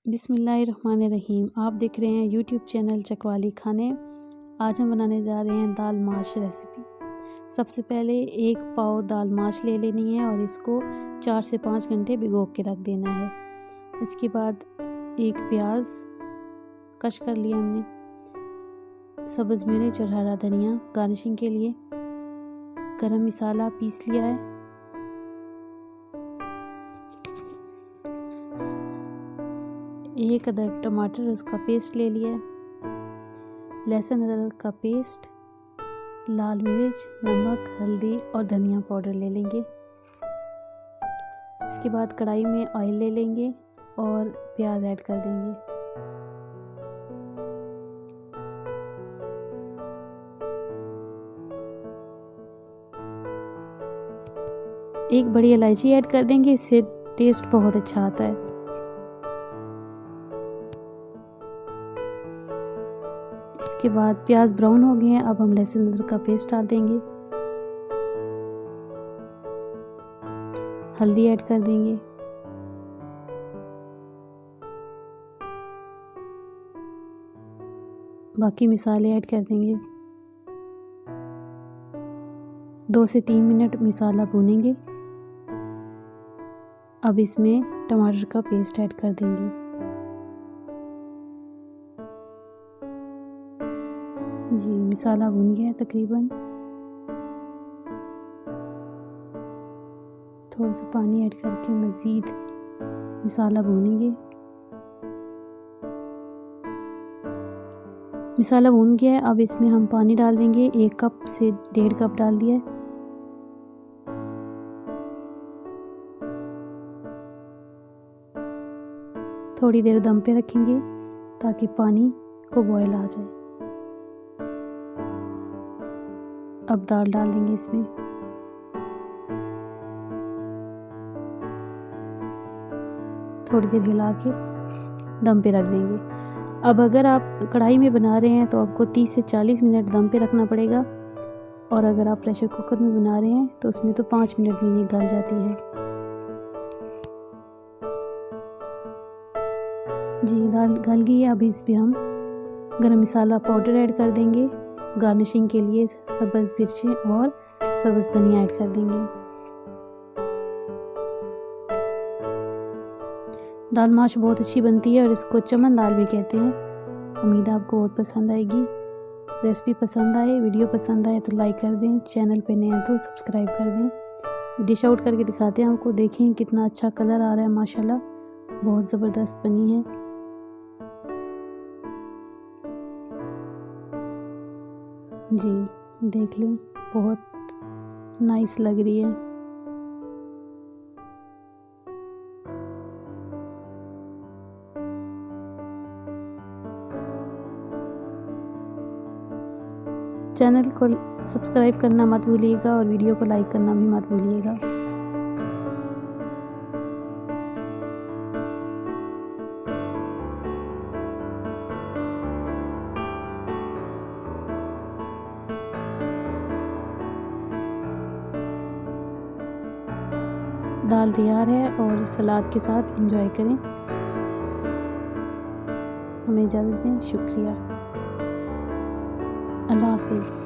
बिस्मिल्लाहिर्रहमानिर्रहीम। आप देख रहे हैं यूट्यूब चैनल चकवाली खाने। आज हम बनाने जा रहे हैं दाल माश रेसिपी। सबसे पहले एक पाव दाल माश ले लेनी है और इसको 4 से 5 घंटे भिगो के रख देना है। इसके बाद एक प्याज कश कर लिया हमने, सब्ज़ मिर्च और हरा धनिया गार्निशिंग के लिए, गरम मसाला पीस लिया है, एक अदरक टमाटर उसका पेस्ट ले लिया, लहसुन अदरक का पेस्ट, लाल मिर्च, नमक, हल्दी और धनिया पाउडर ले लेंगे। इसके बाद कढ़ाई में ऑयल ले लेंगे और प्याज ऐड कर देंगे। एक बड़ी इलायची ऐड कर देंगे, इससे टेस्ट बहुत अच्छा आता है। इसके बाद प्याज ब्राउन हो गए हैं, अब हम लहसुन अदरक का पेस्ट डाल देंगे, हल्दी ऐड कर देंगे, बाकी मसाले ऐड कर देंगे। 2 से 3 मिनट मसाला भूनेंगे। अब इसमें टमाटर का पेस्ट ऐड कर देंगे। जी मसाला भुन गया है तकरीबन। थोड़ा सा पानी ऐड करके मज़ीद मसाला भूनेंगे। मसाला भून गया है, अब इसमें हम पानी डाल देंगे। 1 कप से 1.5 कप डाल दिया है। थोड़ी देर दम पे रखेंगे ताकि पानी को बॉयल आ जाए। अब दाल डाल देंगे इसमें। थोड़ी देर हिला के दम पे रख देंगे। अब अगर आप कढ़ाई में बना रहे हैं तो आपको 30 से 40 मिनट दम पे रखना पड़ेगा, और अगर आप प्रेशर कुकर में बना रहे हैं तो उसमें तो 5 मिनट में ये गल जाती है। जी दाल गल गई है। अब इस पे हम गरम मसाला पाउडर ऐड कर देंगे। गार्निशिंग के लिए सब्ज़ मिर्चें और सब्ज़ धनिया ऐड कर देंगे। दाल माश बहुत अच्छी बनती है और इसको चमन दाल भी कहते हैं। उम्मीद है आपको बहुत पसंद आएगी। रेसिपी पसंद आए, वीडियो पसंद आए तो लाइक कर दें, चैनल पे नए हैं तो सब्सक्राइब कर दें। डिश आउट करके दिखाते हैं आपको। देखें कितना अच्छा कलर आ रहा है, माशाल्लाह बहुत ज़बरदस्त बनी है। जी देख लें, बहुत नाइस लग रही है। चैनल को सब्सक्राइब करना मत भूलिएगा और वीडियो को लाइक करना भी मत भूलिएगा। दाल तैयार है और सलाद के साथ एंजॉय करें। हमें इजाज़त दें। शुक्रिया। अल्लाह हाफिज़।